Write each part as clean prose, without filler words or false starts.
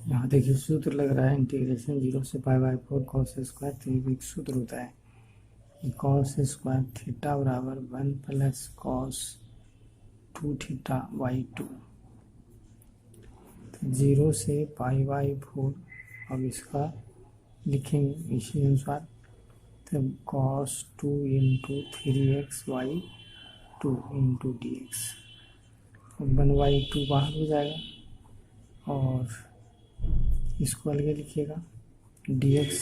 यहाँ देखिए सूत्र लग रहा है इंटीग्रेशन 0 से pi by 4 cos square theta. एक सूत्र होता है कॉस स्क्वायर थीटा बराबर 1 प्लस कॉस 2 थीटा बाई 2। तो 0 से पाई बाई 4 अब इसका लिखेंगे इसी अनुसार। तब cos 2 into 3x by 2 into d x. 1/2 बाहर हो जाएगा और इसको अलग लिखिएगा dx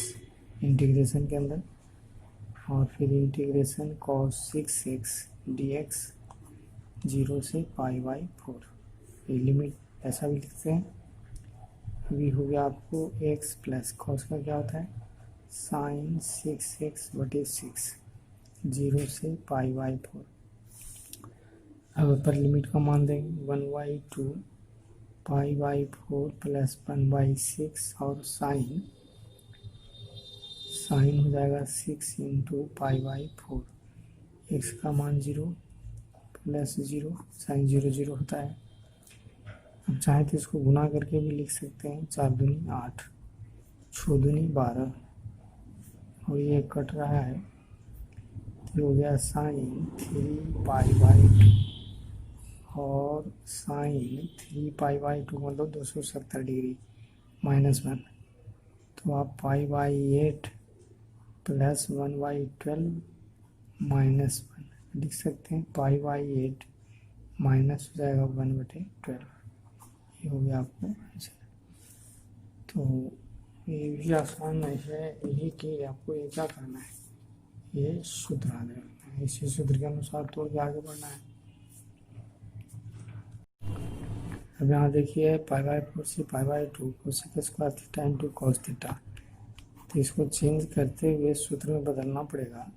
इंटीग्रेशन के अंदर, और फिर इंटीग्रेशन cos 6x dx 0 से पाई बाई 4। ये लिमिट ऐसा भी लिखते हैं। अभी हो गया आपको x प्लस cos का क्या होता है साइन 6x बटे 6 0 से पाई बाई 4। अब अपर लिमिट का मान देंगे 1/2 पाई बाई 4 प्लस 1/6 और साइन हो जाएगा 6 इंटू पाई बाई 4। एक्स का मान 0 प्लस 0 साइन 0 0 होता है। अब चाहे तो इसको गुना करके भी लिख सकते हैं 4 दूनी 8 6 दूनी 12 और ये कट रहा है तो हो गया साइन 3 पाई बाई 2 और साइन 3 पाई बाई 2 मतलब 270 डिग्री -1। तो आप पाई बाई 8 प्लस 1/12 -1 लिख सकते हैं। पाई बाई 8 माइनस हो जाएगा 1/12। ये हो गया आपको आंसर। तो ये भी आसान है यही कि आपको ये क्या करना है, ये सूत्र आ जाएगा, इसी सूत्र के अनुसार तोड़ के आगे बढ़ना है। अब यहाँ देखिए पाई बाई 4 से pi by 2 cosec square theta into cos theta. तो इसको चेंज करते हुए सूत्र में बदलना पड़ेगा।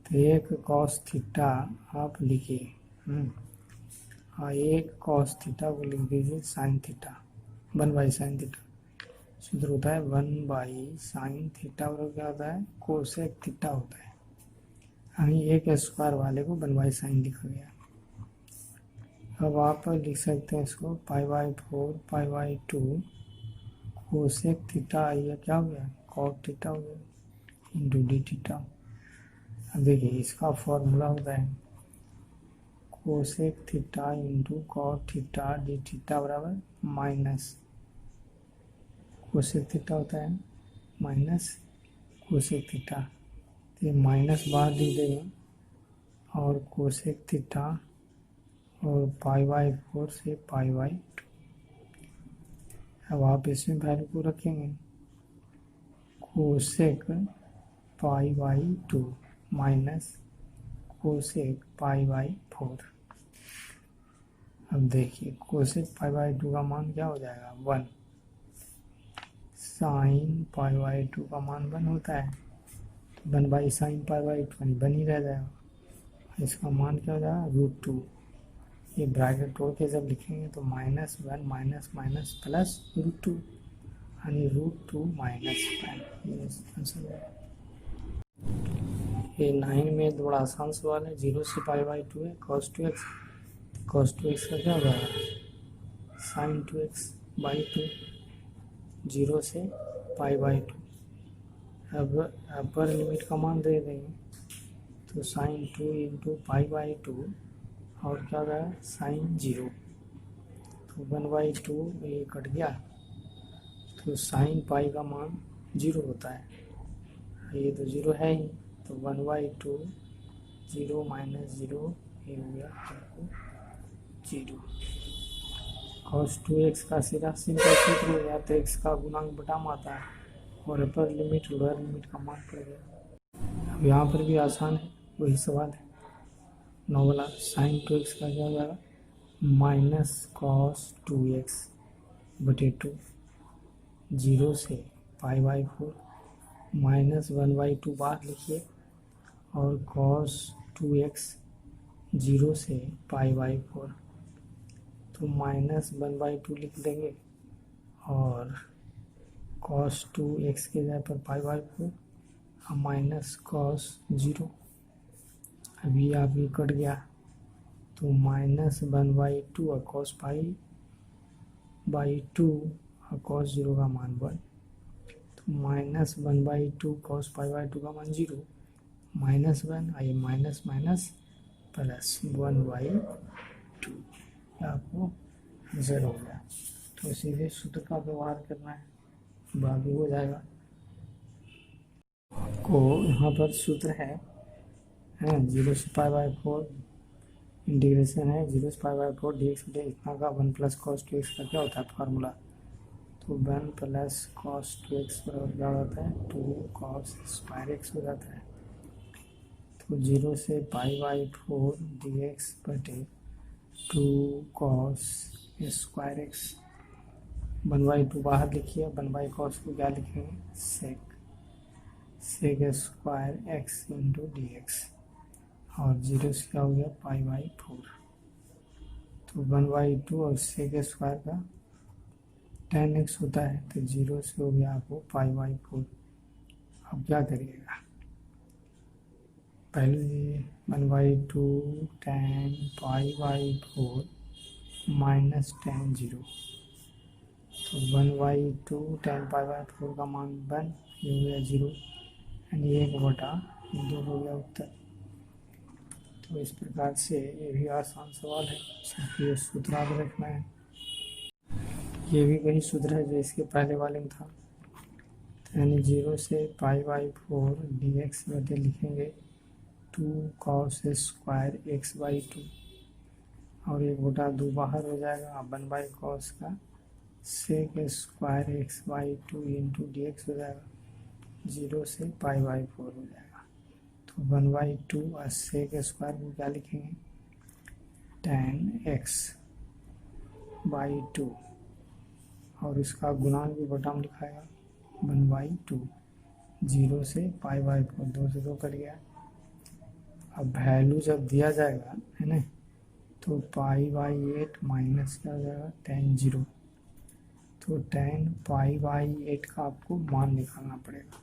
तो एक कॉस थीटा आप लिखिए और एक कॉस थीटा को लिख दीजिए साइन थीटा 1/sin थीटा। सूत्र होता है 1/sin थीटा और क्या होता है कोसेक थीटा होता है। अभी एक स्क्वायर वाले को 1/sin लिखा गया। अब आप लिख सकते हैं इसको पाई by 4 pi by 2 cosec theta, ये क्या हो गया कॉट थीटा हो गया इंटू डी थीटा। अब देखिए इसका फॉर्मूला होता है cosec theta into cot theta d theta बराबर माइनस कोसेक थीटा होता है माइनस कोसेक थीटा। तो ये माइनस बाहर लिख देंगे और कोसेक थीटा और पाई बाई 4 से पाई बाई 2। अब आप इसमें वैल्यू को रखेंगे cosec pi by 2 minus cosec pi by 4। अब देखिए कोसेक पाई बाई 2 का मान क्या हो जाएगा 1। साइन पाई बाई 2 का मान 1 होता है तो 1/sin पाई बाई 2 बन ही रह जाएगा। इसका मान क्या हो जाएगा √2। ये ब्रैकेट तोड़ के जब लिखेंगे तो -1 माइनस माइनस प्लस √2 यानी √2 माइनस 1। ये आंसर है। ये 9 में बड़ा आसान सवाल है। 0 से पाई बाई 2 है cos 2x। cos 2x का क्या हो जाएगा sin 2x बाई 2 0 से पाई बाई 2। अब अपर लिमिट का मान दे देंगे तो sin 2 इंटू पाई बाई 2 और क्या गया साइन 0। तो 1/2 ये कट गया तो साइन पाई का मान 0 होता है। ये तो 0 है ही तो 1/2 0 माइनस 0 ये हो गया आपको 0। cos 2x का सीधा सिंपल सूत्र हो गया तो x का गुणांक बटा आता है और अपर लिमिट लोअर लिमिट का मान पड़ गया। अब यहाँ पर भी आसान है वही सवाल है 9 वाला। साइन 2x का क्या हो जाएगा माइनस कॉस 2x बटे 2 0 से पाई बाई 4 माइनस 1/2 बार लिखिए और कॉस 2x 0 से पाई बाई 4 तो माइनस 1/2 लिख देंगे और कॉस 2x के जगह पर पाई बाई 4 और माइनस कॉस 0। अभी आप ये कट गया तो -1/2 और cos पाई बाई 2 और कॉस जीरो का मान 1, तो -1/2 कॉस पाई/2 का मान 0, -1 आइए माइनस माइनस प्लस 1/2, आपको आंसर हो गया। तो सीधे सूत्र का व्यवहार करना है, बाकी हो जाएगा। आपको यहाँ पर सूत्र है 0 से π/4 इंटीग्रेशन है 0 से π/4 dx बटे इतना का 1 प्लस कॉस 2x का क्या होता है फार्मूला, तो 1 प्लस कॉस 2x बराबर क्या होता है 2 कॉस स्क्वायर x हो जाता है। तो 0 से π/4 dx बटे 2 कॉस स्क्वायर x, 1/2 बाहर लिखिए, 1/cos को क्या लिखेंगे sec square x into d x, और 0 से क्या हो गया π/4, तो 1/2 और सेक स्क्वायर का tan x होता है, तो 0 से हो गया आपको π/4। अब क्या करिएगा, पहले 1/2 tan π/4 माइनस tan 0, तो 1/2 tan π/4 का मान 1, ये हो गया 0, यानी 1/2 हो गया उत्तर। तो इस प्रकार से ये भी आसान सवाल है, सिर्फ ये सूत्र याद रखना है। ये भी वही सूत्र है जो इसके पहले वाले में था, यानी 0 से π/4 dx बटे लिखेंगे 2 cos स्क्वायर x/2, और 1/2 बाहर हो जाएगा, 1/cos का sec square x/2 into d x हो जाएगा, 0 से π/4 हो जाएगा, तो 1/2 और सेक स्क्वायर को क्या लिखेंगे tan x/2, और इसका गुणांक भी बटा में लिखाएगा 1/2, 0 से π/4 2 से 2 कट गया। अब वैल्यू जब दिया जाएगा है ना, तो π/8 माइनस क्या हो जाएगा tan 0, तो tan π/8 का आपको मान निकालना पड़ेगा।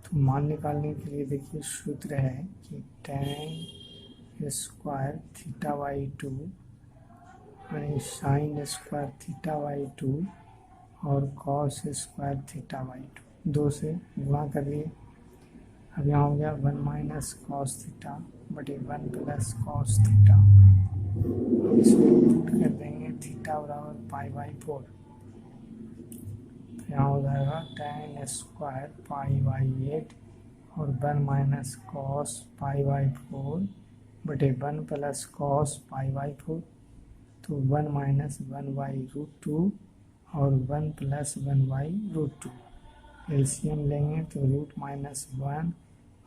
तो मान निकालने के लिए देखिए सूत्र है कि tan स्क्वायर θ/2 यानी साइन स्क्वायर θ/2 और कॉस स्क्वायर θ/2 2 से गुणा कर लिए। अब यहाँ हो गया 1 माइनस कॉस थीटा बटे 1 प्लस कॉस थीटा, अब इसको पुट कर देंगे थीटा बराबर π/4, यहाँ हो जाएगा tan स्क्वायर π/8 और 1 माइनस कॉस π/4 बटे 1 प्लस कॉस π/4, तो 1 माइनस 1/√2 और 1 प्लस 1/√2, एलसीएम लेंगे तो रूट माइनस 1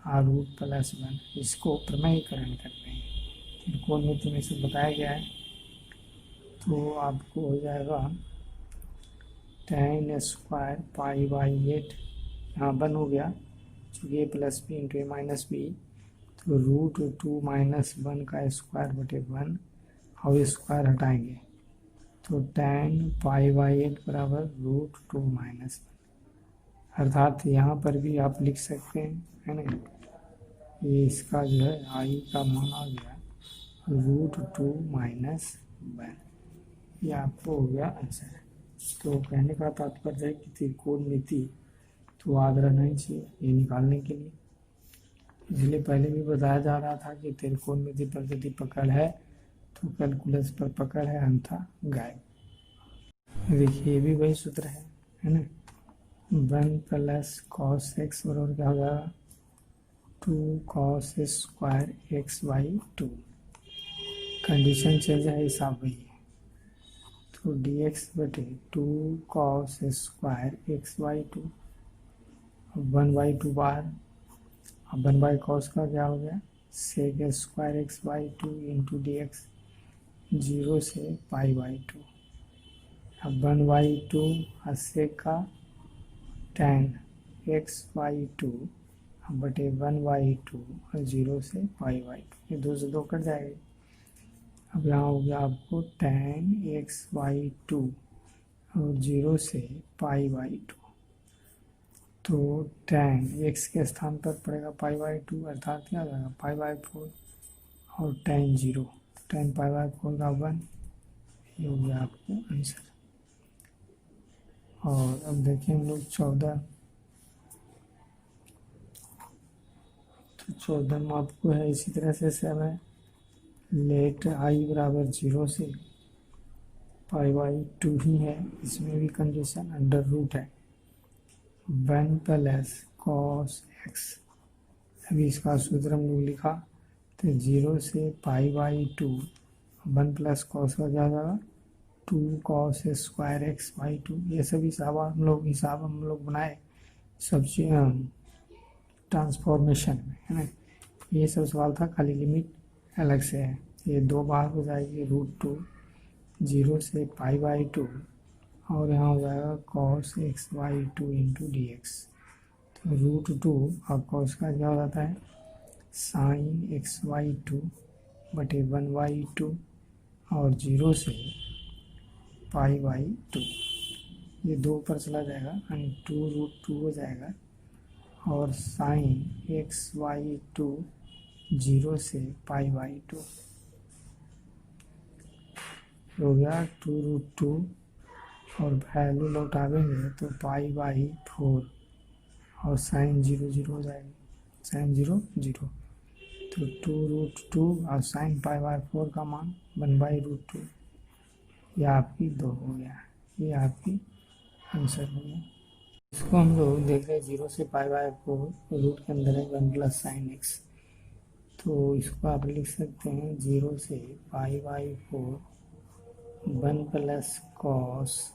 और रूट प्लस 1, इसको प्रमेयीकरण करते हैं, त्रिकोणमिति में से बताया गया है। तो आपको हो जाएगा tan स्क्वायर π/8, यहाँ 1 हो गया चूँकि ए प्लस बी इंटू ए माइनस बी, तो √2 माइनस 1 का स्क्वायर बटे 1, और स्क्वायर हटाएंगे तो tan π/8 बराबर √2 माइनस 1, अर्थात यहाँ पर भी आप लिख सकते हैं है ना, ये इसका जो है आई का मान आ गया √2 माइनस 1, ये आपको हो गया आंसर। तो कहने का तात्पर्य है कि त्रिकोणमिति तो याद रहना ही चाहिए ये निकालने के लिए, इसलिए पहले भी बताया जा रहा था कि त्रिकोणमिति पर यदि पकड़ है तो कैलकुलस पर पकड़ है अन्यथा गायब। देखिए ये भी वही सूत्र है ना, 1 प्लस कॉस एक्स बराबर क्या हो जाएगा 2 cos square x/2, condition change है हिसाब वही है, तो dx बटे 2 कॉस स्क्वायर x/2, 1/2 बाहर, अब 1/cos का क्या हो गया sec square x/2 into d x, 0 से π/2, अब 1/2 और सेक का tan x/2 बटे 1/2 और 0 से π/2, ये 2 से 2 कट जाएगी। अब यहाँ हो गया आपको tan x/2 और 0 से π/2, तो tan x के स्थान पर पड़ेगा π/2, अर्थात क्या आ जाएगा π/4, और tan 0 tan π/4 का 1, ये हो गया आपको आंसर। और अब देखें हम लोग 14, तो 14 में आपको है इसी तरह से 7 लेट आई बराबर 0 से π/2 ही है, इसमें भी कंडीशन अंडर रूट है 1 प्लस कॉस एक्स। अभी इसका सूत्र हम लोग लिखा तो 0 से π/2 1 प्लस कॉस हो जाएगा 2 कॉस स्क्वायर x/2। ये सब हिसाब हम लोग बनाए सब ट्रांसफॉर्मेशन में, है ना। ये सब सवाल था, खाली लिमिट अलग से है। ये 2 बार हो जाएगी √2 0 से π/2 और यहाँ हो जाएगा cos x/2 into d x. तो √2 और cos का क्या हो जाता है sin x/2 बटे 1/2 और 0 से π/2। ये 2 पर चला जाएगा यानी 2√2 हो जाएगा और sin x/2 0 से π/2 हो गया 2√2 और वैल्यू लौटावेंगे तो π/4 और sin 0 0 हो जाएगी, sin 0 0। तो 2√2 और sin π/4 का मान 1/√2, यह आपकी 2 हो गया, ये आपकी आंसर हो गया। इसको हम लोग देख रहे हैं 0 से π/4 रूट के अंदर है 1 प्लस साइन एक्स, तो इसको आप लिख सकते हैं 0 से π/4 1 plus cos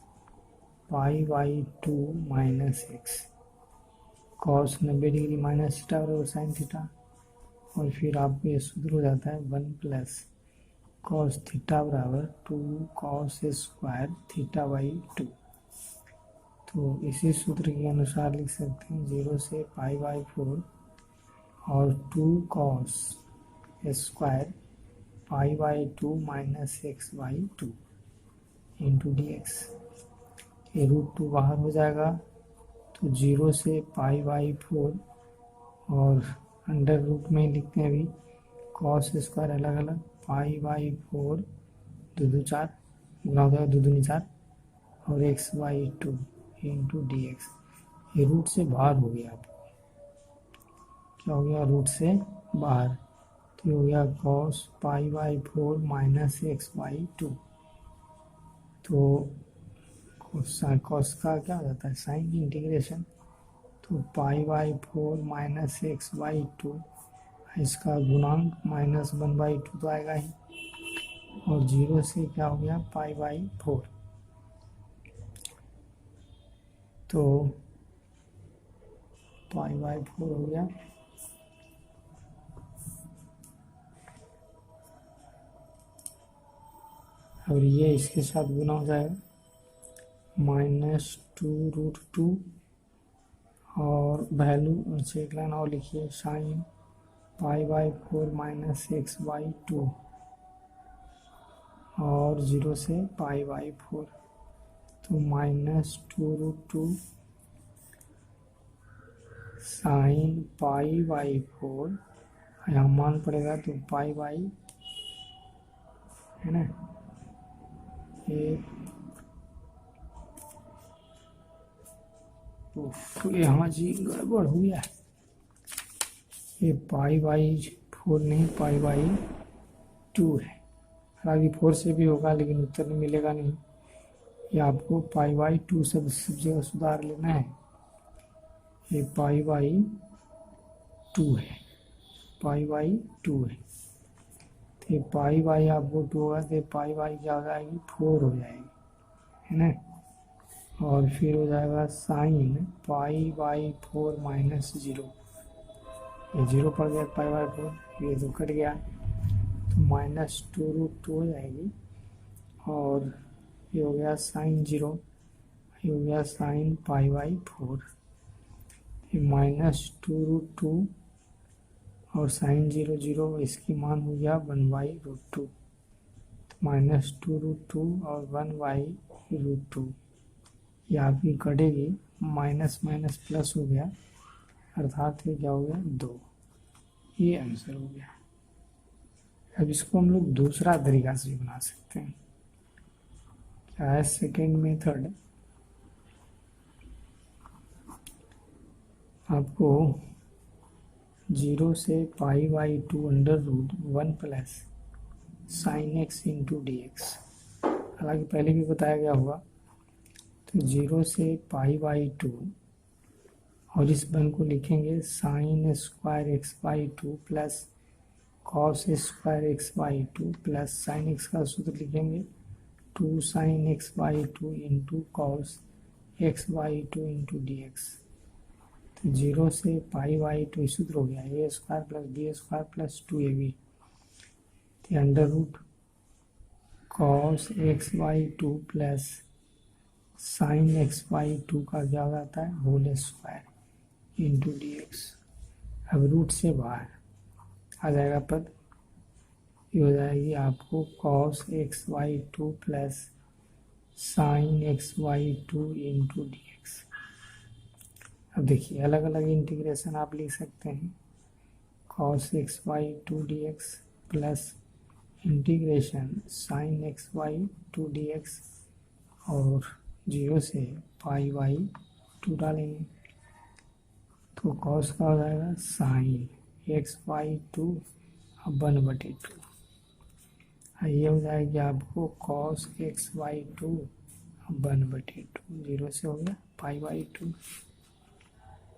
π/2 minus x. Cos 90 degree minus theta और साइन थीटा, और फिर आपको ये सूत्र हो जाता है 1 प्लस कॉस थीटा बराबर 2 कॉस स्क्वायर θ/2। तो इसी सूत्र के अनुसार लिख सकते हैं 0 से π/4 और 2 cos square π/2 minus x/2 into d x. ये √2 बाहर हो जाएगा तो 0 से π/4 और अंडर रूट में लिखते हैं अभी कॉस स्क्वायर अलग अलग π/4 2 4 गुना हो जाएगा 2 दूनी 4 और x/2 इंटू डी एक्स। ये रूट से बाहर हो गया, आपको क्या हो गया रूट से बाहर, तो हो गया cos π/4 माइनस x/2। तो cos का क्या हो जाता है साइन इंटीग्रेशन, तो π/4 माइनस x/2 इसका गुणांक माइनस 1/2 तो आएगा ही, और 0 से क्या हो गया π/4, तो π/4 हो गया। और ये इसके साथ गुना हो जाएगा -2√2 और वैल्यू से एक लाइन और लिखिए साइन π/4 माइनस x/2 और 0 से π/4, तो -2√2 साइन π/4, यहाँ मान पड़ेगा तो π/, है ना, ये यहाँ जी गड़बड़ हो गया, ये π/4 नहीं π/2 है। हालांकि 4 से भी होगा लेकिन उत्तर में मिलेगा नहीं, ये आपको π/2 सब जगह सुधार लेना है। ये π/2 है, π/2 है, तो ये π/, आपको 2 होगा तो π/, क्या हो जाएगी 4 हो जाएगी, है ना। और फिर हो जाएगा साइन π/4 माइनस 0, ये 0 पड़ गया π/4, ये तो कट गया तो -2√2 हो जाएगी, और ये हो गया साइन 0, ये हो गया साइन π/4, ये -2√2 और साइन 0 0, इसकी मान हो गया 1/√2, तो -2√2 और 1/√2, ये आपकी कटेगी, माइनस माइनस प्लस हो गया, अर्थात ये क्या हो गया 2, ये आंसर हो गया। अब इसको हम लोग दूसरा तरीका से बना सकते हैं, क्या है सेकेंड मेथड, आपको 0 से pi by 2 under root 1 plus sine x into d x, हालांकि पहले भी बताया गया होगा। तो 0 से पाई बाई 2 और इस वन को लिखेंगे sine square x by 2 plus cos square x by 2 plus sine x का सूत्र लिखेंगे 2 sine x by 2 into cos x by 2 into d x. तो 0 से पाई बाई 2 सूत्र हो गया a square plus b square plus 2ab, तो under root cos x by 2 plus sine x by 2 का क्या हो जाता है whole square into d x. अब रूट से बाहर आ जाएगा पद, ये हो जाएगी आपको cos x by 2 plus sine x by 2 into d x. अब देखिए अलग अलग इंटीग्रेशन आप लिख सकते हैं, cos x by 2 D x plus integration sign x by 2 D x और 0 से पाई बाई 2 डालेंगे तो कॉस का हो जाएगा साइन एक्स बाई 2 अब 1/2। ये हो जाएगी आपको कॉस एक्स बाई 2 अब 1/2, 0 से हो गया पाई बाई 2,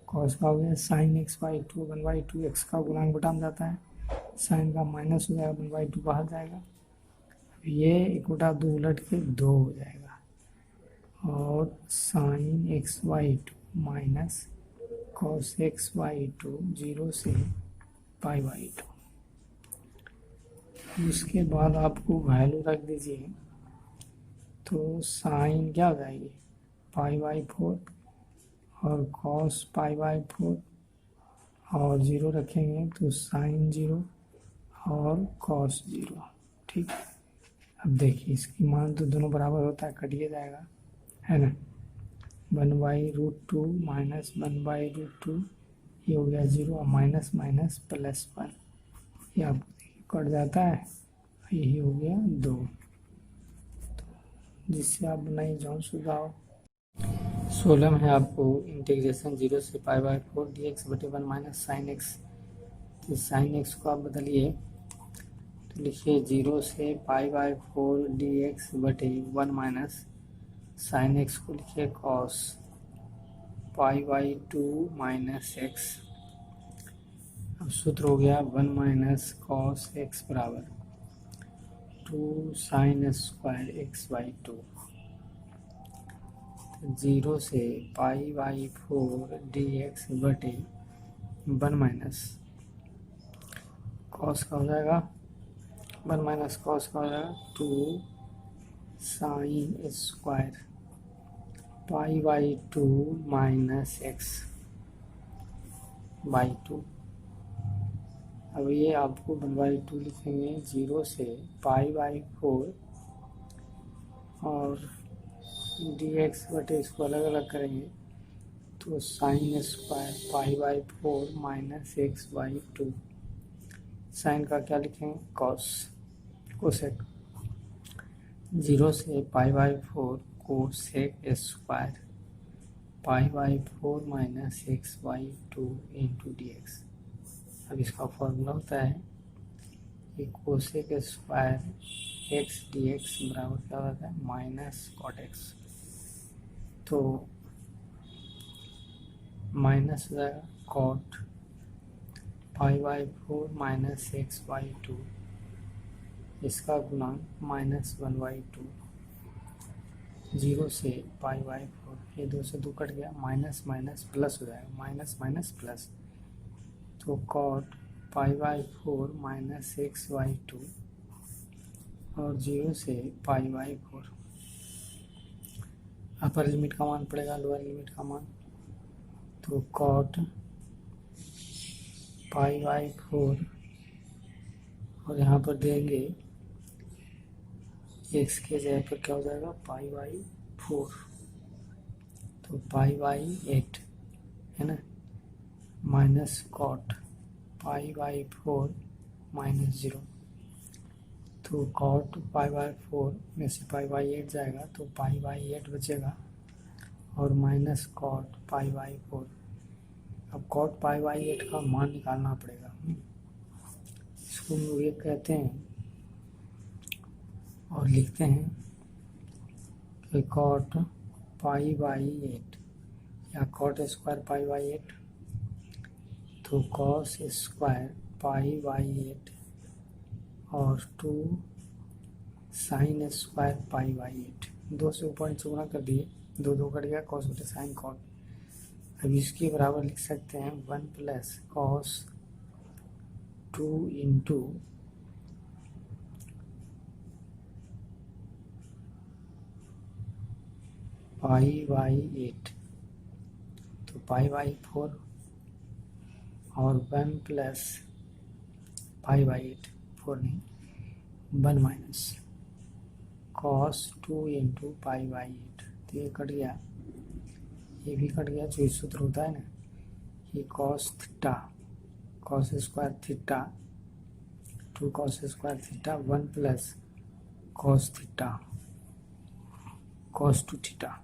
कॉस का हो गया साइन एक्स बाई 2 1/2, एक्स का गुणांक घटा में जाता है, साइन का माइनस हो जाएगा 1/2 बाहर जाएगा। अब ये 1/2 उलट के 2 हो जाएगा और sign x by 2 minus cos x by 2 0 से पाई बाई 2। उसके बाद आपको वैल्यू रख दीजिए तो साइन क्या हो जाएगी पाई बाई 4 और कॉस पाई बाई 4 और 0 रखेंगे तो साइन 0 और कॉस 0। ठीक, अब देखिए इसकी मान तो दोनों बराबर होता है, कटिए जाएगा है ना, 1/√2 माइनस 1/√2, ये हो गया 0 और माइनस माइनस प्लस 1, ये आपको देखिए कट जाता है, यही हो गया 2, जिससे आप बनाइए जॉन सुझाव। 16 में है आपको इंटीग्रेशन 0 से पाई बाई 4 डी एक्स बटे 1 माइनस साइन एक्स। तो साइन एक्स को आप बदलिए तो लिखिए 0 से पाई बाई 4 डी एक्स बटे 1 माइनस साइन एक्स को लिखिए cos pi by 2 minus x. अब सूत्र हो गया 1 माइनस कॉस एक्स बराबर 2 साइन स्क्वायर एक्स बाई 2। 0 से पाई बाई 4 डी एक्स बटे 1 माइनस कॉस का हो जाएगा 1 माइनस कॉस का हो जाएगा 2 sign square pi by 2 minus x by 2। अब ये आपको 1/2 लिखेंगे 0 से पाई बाई 4 और डी एक्स बटे इसको अलग अलग करेंगे तो sine square pi by 4 minus x by 2। Sine का क्या लिखेंगे कॉस कोसेक, 0 से pi by 4 cosec square pi by 4 minus x by 2 into d x. अब इसका फॉर्मूला होता है कि cosec square x d x बराबर क्या होता है माइनस कॉट एक्स, तो माइनस हो जाएगा cot pi by 4 minus x by 2, इसका गुणांक माइनस 1/2, 0 से पाई बाई 4, ये 2 से 2 कट गया, माइनस माइनस प्लस हो जाएगा, माइनस माइनस प्लस, तो cot pi by 4 minus x by 2 और 0 से पाई बाई 4। अपर लिमिट का मान पड़ेगा लोअर लिमिट का मान, तो कॉट पाई बाई 4 और यहाँ पर देंगे एक्स के जगह पर क्या हो जाएगा पाई बाई 4, तो पाई बाई 8 है ना, minus cot pi by 4 minus 0, तो कॉट पाई बाई 4 में से पाई बाई 8 जाएगा तो पाई बाई 8 बचेगा और माइनस कॉट पाई बाई 4। अब cot पाई बाई 8 का मान निकालना पड़ेगा। इसको हम लोग ये कहते हैं और लिखते हैं कि cot पाई बाई 8 या cot स्क्वायर पाई बाई 8, तो cos स्क्वायर पाई बाई 8 और 2 साइन स्क्वायर पाई बाई 8, 2 से ऊपर नीचे गुणा कर दिए, 2 2 कट गया, cos बटे साइन cot। अब इसके बराबर लिख सकते हैं 1 plus cos 2 into pi by 8, तो पाई बाई 4 और 1 प्लस पाई बाई 8, 4 नहीं 1 minus cos 2 into pi by 8, तो ये कट गया, ये भी कट गया। जो सूत्र होता है ना, ये cos theta, cos square theta 2 cos square theta 1 plus cos theta cos 2 theta.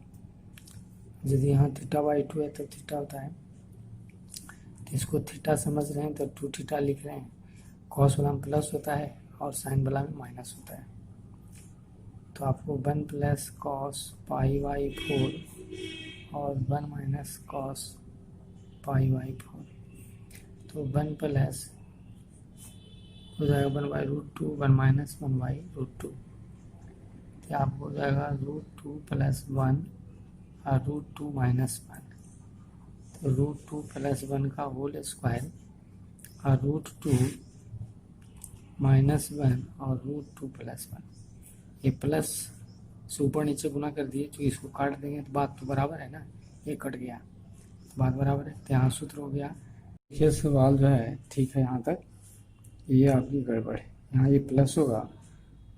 यदि यहाँ थीटा बाई 2 है तो थीटा होता है, तो इसको थीटा समझ रहे हैं तो 2 थीटा लिख रहे हैं। cos वाला में प्लस होता है और साइन वाला में माइनस होता है, तो आपको 1 प्लस cos पाई बाई 4 और 1 माइनस cos पाई बाई 4, तो 1 प्लस हो जाएगा 1 by root 2, 1 minus 1 by root 2, तो आपको हो जाएगा रूट 2 प्लस 1 और रूट 2 माइनस 1, तो रूट 2 प्लस 1 का होल स्क्वायर और रूट 2 माइनस 1 और रूट 2 प्लस 1, ये प्लस से ऊपर नीचे गुना कर दिए, तो इसको काट देंगे तो बात तो बराबर है ना, ये कट गया, बात बराबर है, तो यहाँ सूत्र हो गया। ये सवाल जो है ठीक है यहाँ तक, ये आपकी गड़बड़ है। यहाँ ये प्लस होगा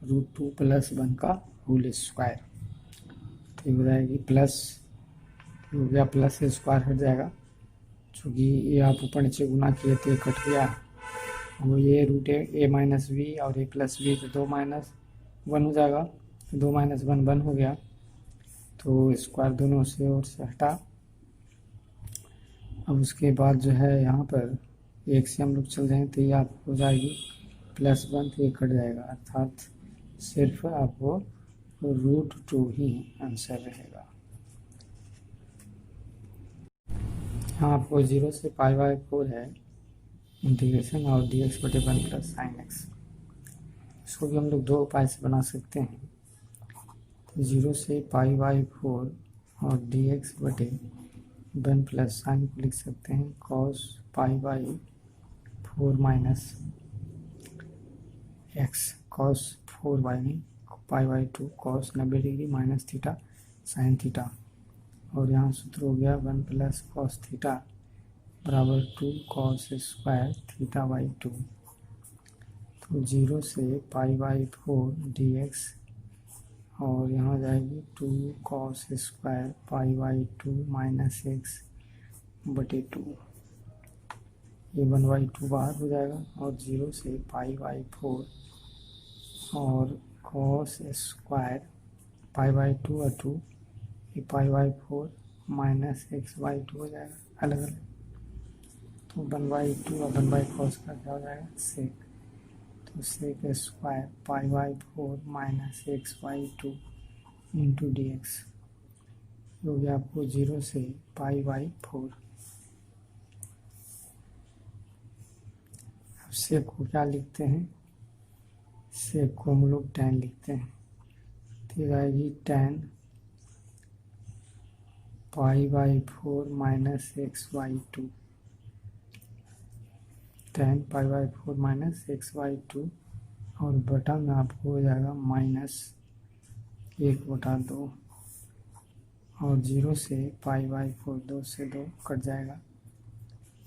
रूट 2 प्लस 1 का होल स्क्वायर, तो ये हो जाएगी प्लस, हो गया प्लस से स्क्वायर हट जाएगा, चूँकि ये आप ऊपर नीचे गुना किए तो ये कट गया, वो ये रूट ए माइनस बी और ए प्लस बी, तो 2 माइनस 1 हो जाएगा, तो 2 माइनस 1 1 हो गया, तो स्क्वायर दोनों से और से हटा। अब उसके बाद जो है यहाँ पर एक से हम लोग चल जाएँ तो ये आप हो जाएगी प्लस 1, तो ये कट जाएगा, अर्थात सिर्फ आपको रूट 2 ही आंसर रहेगा। यहाँ आपको 0 से पाई बाई 4 है इंटीग्रेशन और डी एक्स बटे 1 प्लस साइन एक्स, इसको भी हम लोग 2 उपाय से बना सकते हैं। 0 से पाई बाई 4 और डी एक्स बटे 1 प्लस साइन को लिख सकते हैं cos pi by 4 minus x, cos 4 by नहीं pi by 2 cos 90 degree minus theta sine theta, और यहाँ सूत्र हो गया 1 प्लस cos थीटा बराबर 2 cos स्क्वायर थीटा बाई 2, तो 0 से पाई बाई 4 डी एक्स और यहाँ हो जाएगी 2 cos square pi by 2 minus x बटे 2, ये 1 बाई 2 बाहर हो जाएगा, और 0 से पाई बाई 4 और cos स्क्वायर पाई बाई 2 और 2, ये पाई बाई 4 माइनस एक्स बाई 2 हो जाएगा अलग अलग, तो 1 बाई 2 और 1 बाई cos का क्या हो जाएगा सेक, तो sec square pi by 4 minus x by 2 into d x, हो गया आपको 0 से पाई बाई 4। अब सेक को क्या लिखते हैं, सेक को हम लोग tan लिखते हैं, तो आएगी tan pi by 4 minus x by 2, tan pi by 4 minus x by 2, और बटा में आपको हो जाएगा माइनस 1/2, और 0 से पाई बाई 4 2 से 2 कट जाएगा,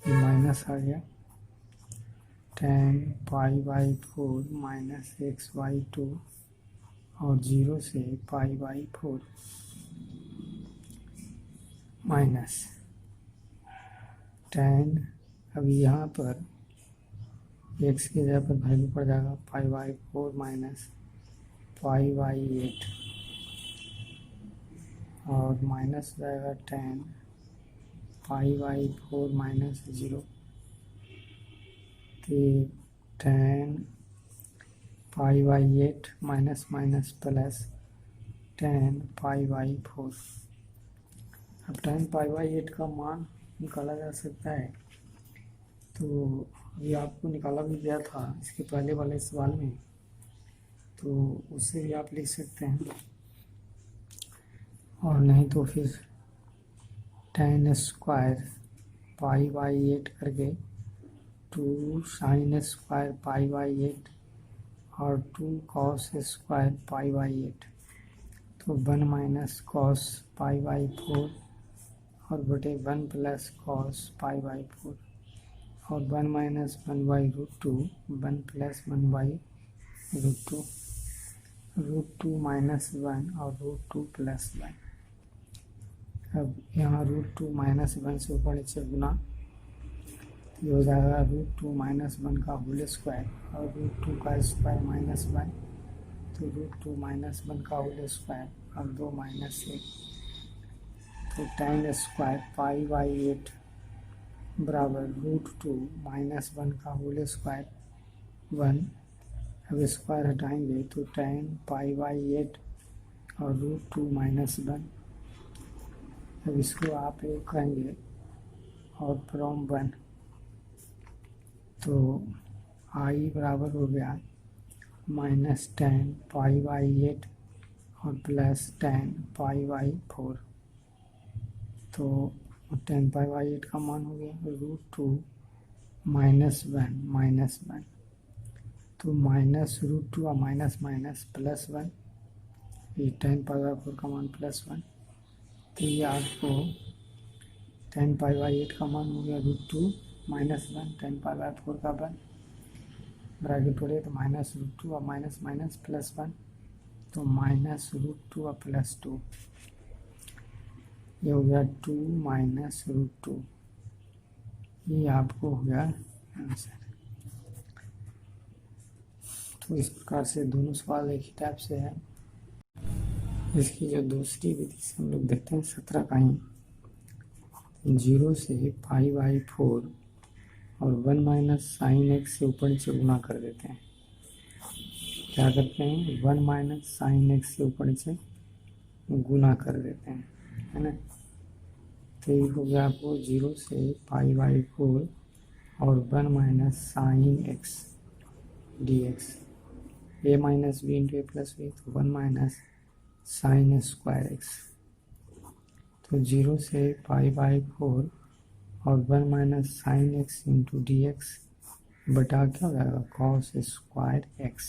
ये माइनस आ गया, tan pi by 4 minus x by 2 और 0 से पाई बाई 4 माइनस tan, अभी यहाँ पर x की जगह पर वैल्यू पड़ जाएगा पाई बाई 4 माइनस पाई बाई 8 और माइनस हो जाएगा tan पाई/4 माइनस 0 तो 10 पाई/8 माइनस माइनस प्लस 10 पाई/4। अब 10 पाई/8 का मान निकाला जा सकता है, तो ये आपको निकाला भी गया था इसके पहले वाले सवाल में, तो उससे भी आप लिख सकते हैं, और नहीं तो फिर 10 स्क्वायर पाई/8 करके 2 साइन स्क्वायर पाई/8 और 2 कॉस स्क्वायर पाई/8, तो 1 माइनस कॉस पाई/4 और बटे 1 प्लस कॉस पाई/4 और 1 माइनस 1/√2 1 प्लस 1/√2 √2 माइनस 1 और √2 प्लस 1। अब यहाँ √2 माइनस 1 से ऊपर नीचे गुना, ये हो जाएगा √2 माइनस 1 का होल स्क्वायर और √2 का स्क्वायर माइनस 1, तो √2 माइनस 1 का होल स्क्वायर और 2 माइनस 1, तो 10 स्क्वायर पाई/8 बराबर √2 माइनस 1 का होल स्क्वायर 1। अब स्क्वायर हटाएंगे तो 10 पाई/8 और √2 माइनस 1। अब इसको आप एक कहेंगे और फ्रॉम 1, तो आई बराबर हो गया माइनस 10 पाई/8 और प्लस 10 पाई/4, तो 10 पाई/8 का मान हो गया √2 माइनस 1, तो माइनस √2 और माइनस माइनस प्लस 1, ये 10 पाई/4 का मान प्लस 1, तो ये आपको 10 पाई/8 का मान हो गया √2 माइनस 1, 10 पाई/4 का 1 ब्रैकेट पड़े तो माइनस √2 और माइनस माइनस प्लस 1, तो माइनस √2 और प्लस 2, ये हो गया 2 माइनस √2, ये आपको हो गया आंसर। तो इस प्रकार से दोनों सवाल एक ही टाइप से है। इसकी जो दूसरी विधि से हम लोग देखते हैं 17 का ही, 0 से पाई/4 और 1 माइनस साइन एक्स से ऊपर नीचे गुना कर देते हैं। क्या करते हैं, 1 माइनस साइन एक्स से ऊपर नीचे गुना कर देते हैं, है ना। तो ये हो गया आपको 0 से पाई/4 और 1 minus sine x dx, a minus b into a plus b, तो 1 माइनस साइन स्क्वायर एक्स, तो 0 से पाई/4 और 1 minus sine x into dx बटा क्या हो जाएगा कॉस स्क्वायर एक्स।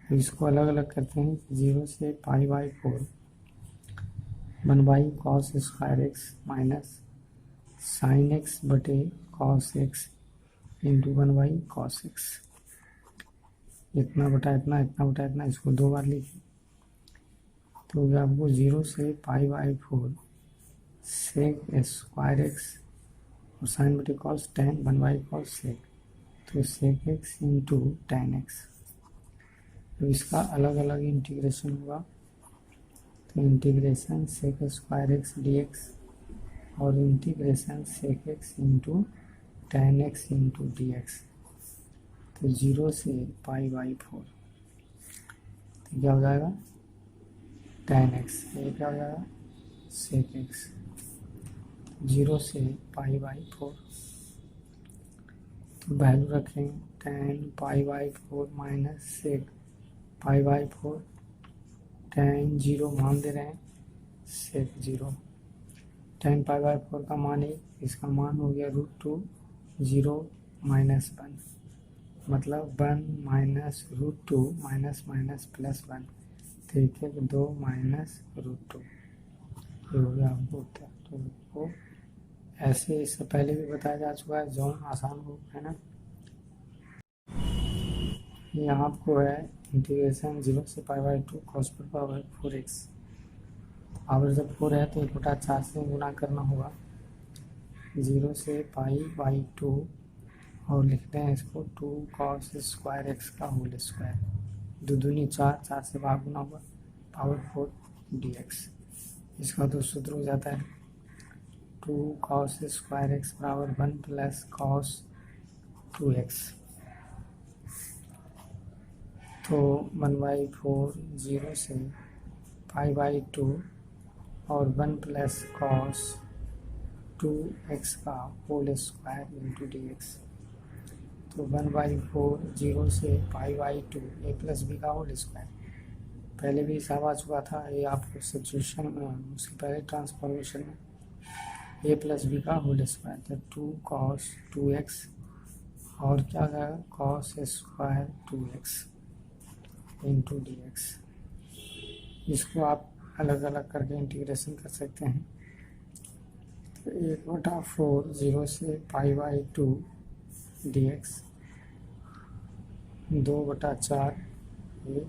तो इसको अलग अलग करते हैं, 0 से पाई/4 1 cos square x minus sine x बटे cos x into 1 cos x, इतना बटा इतना, इतना बटा इतना, इसको 2 बार लिखिए, तो आपको 0 से पाई/4 सेक स्क्वायर एक्स और साइन बटे कॉस टेन 1 कॉस सेक, तो sec x into tan x. तो इसका अलग अलग इंटीग्रेशन होगा, तो integration sec square x dx और integration sec x into tan x into dx, तो 0 से पाई/4, तो क्या हो जाएगा टेन एक्स, ये क्या हो जाएगा सेक एक्स, 0 से पाई/4, तो वैल्यू रखेंगे 10 पाई/4 माइनस सेक पाई/4, 10 0 मान दे रहे हैं सेक 0, 10 पाई/4 का मान 1, इसका मान हो गया √2 0 माइनस 1, मतलब 1 माइनस √2 माइनस माइनस प्लस 1, ठीक है, 2 माइनस √2, ये हो गया आपको उत्तर। तो वो ऐसे इससे पहले भी बताया जा चुका है, जॉन आसान हो, है ना। ये आपको है इंटीग्रेशन 0 से पाई/2 cos पर पावर 4x, पावर जब 4 है तो 1/4 से गुना करना होगा, 0 से पाई/2 और लिखते हैं इसको 2 cos स्क्वायर एक्स का होल स्क्वायर, 2 दूनी 4, 4 से भाग गुना होगा पावर 4 dx। इसका तो सूत्र हो जाता है 2 cos स्क्वायर एक्स बराबर 1 प्लस cos 2x। तो 1/4 0 से π/2 और 1 प्लस cos 2x का होल स्क्वायर इंटू dx। तो 1/4 0 से π/2 a प्लस बी का होल स्क्वायर, पहले भी हिसाब आ चुका था, ये आपको सिचुएशन उसके पहले ट्रांसफॉर्मेशन में a प्लस बी का होल स्क्वायर। तो 2 cos 2x और क्या आ जाएगा cos square 2x into dx। इसको आप अलग अलग करके इंटीग्रेशन कर सकते हैं। तो 1/4 0 से π/2 dx, 2/4 ये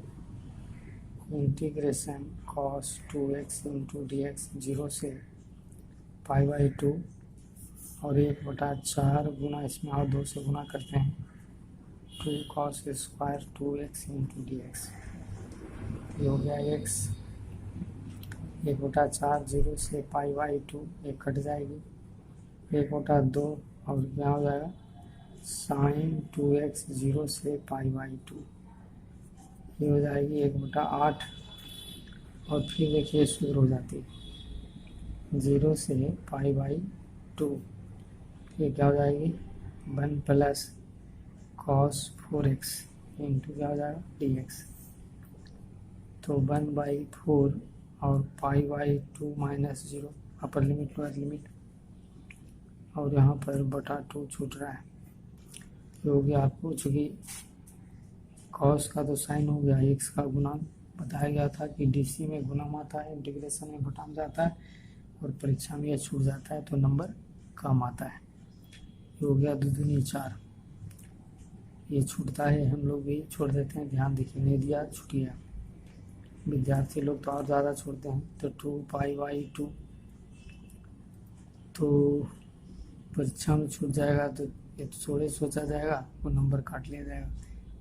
integration cos 2x into dx 0 से π/2 और 1/4 गुना इसमें और 2 से गुना करते हैं 2 cos square 2x into dx। ये हो गया x, 1/4 0 से π/2 एक कट जाएगी, 1/2 और क्या हो जाएगा sin 2x 0 से π/2, ये हो जाएगी 1/8। और फिर देखिए शुरू हो जाती है 0 से π/2, ये क्या हो जाएगी 1 प्लस cos 4x इंटू क्या हो जाएगा dx। तो 1/4 और π/2 minus 0 upper limit lower limit, और यहाँ पर बटा 2 छूट रहा है। ये हो गया आपको, चूँकि cos का तो साइन हो गया, x का गुना बताया गया था कि डीसी में गुणम आता है, इंटीग्रेशन में घटाम जाता है, और परीक्षा में यह छूट जाता है तो नंबर कम आता है। ये हो गया 2 दूनी 4, ये छूटता है, हम लोग भी छोड़ देते हैं, ध्यान देखिए नहीं दिया छूट गया। विद्यार्थी लोग तो और ज़्यादा छोड़ते हैं। तो 2 π/2 तो परीक्षा में छूट जाएगा, तो ये थोड़े सोचा जाएगा, वो नंबर काट लिया जाएगा,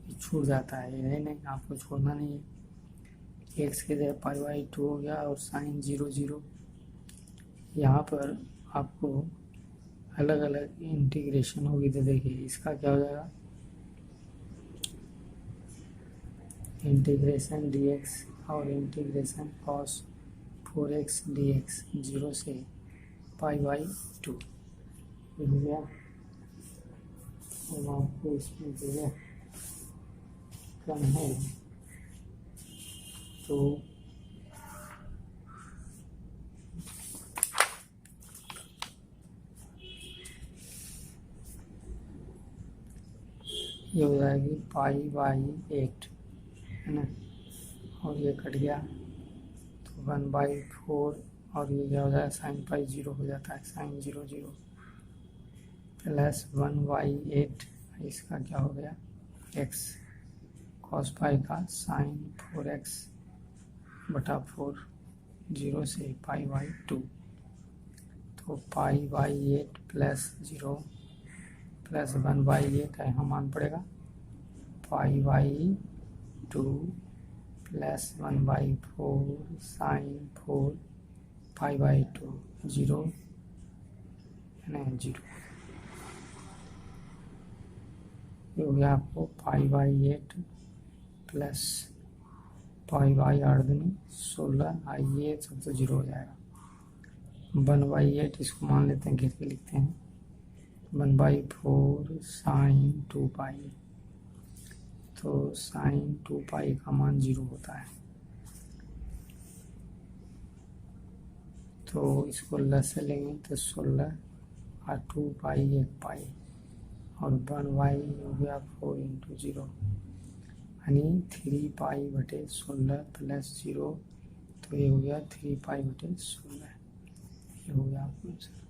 ये छूट जाता है। ये नहीं, आपको छोड़ना नहीं है। x के जगह π/2 हो गया और साइन 0 0। यहाँ पर आपको अलग अलग इंटीग्रेशन होगी, तो देखिए इसका क्या हो जाएगा इंटीग्रेशन dx और इंटीग्रेशन cos 4x dx 0 से π/2 हो गया। अब आपको इसमें जगह कम है तो ये हो जाएगी π/8 है ना, और ये कट गया तो 1/4 और ये क्या हो जाएगा साइन पाई 0 हो जाता है, साइन 0 0 प्लस 1/8, इसका क्या हो गया x, cos पाई का साइन 4x बटा 4 0 से π/2। तो π/8 प्लस 0 प्लस 1/8 है, हम मान पड़ेगा π/2 प्लस 1/4 साइन 4 π/2 0 0 ये हो गया आपको π/8 प्लस π/8 दूनी 16, आइए सब तो 0 हो जाएगा। 1/8 इसको मान लेते हैं, घेर के लिखते हैं 1/4 साइन 2π, तो साइन 2π का मान 0 होता है। तो इसको लस से लेंगे तो 16 और 2π 1π और 1y हो गया 4 इंटू 0 यानी 3π/16 प्लस 0, तो ये हो गया 3π/16, ये हो गया आपको आंसर।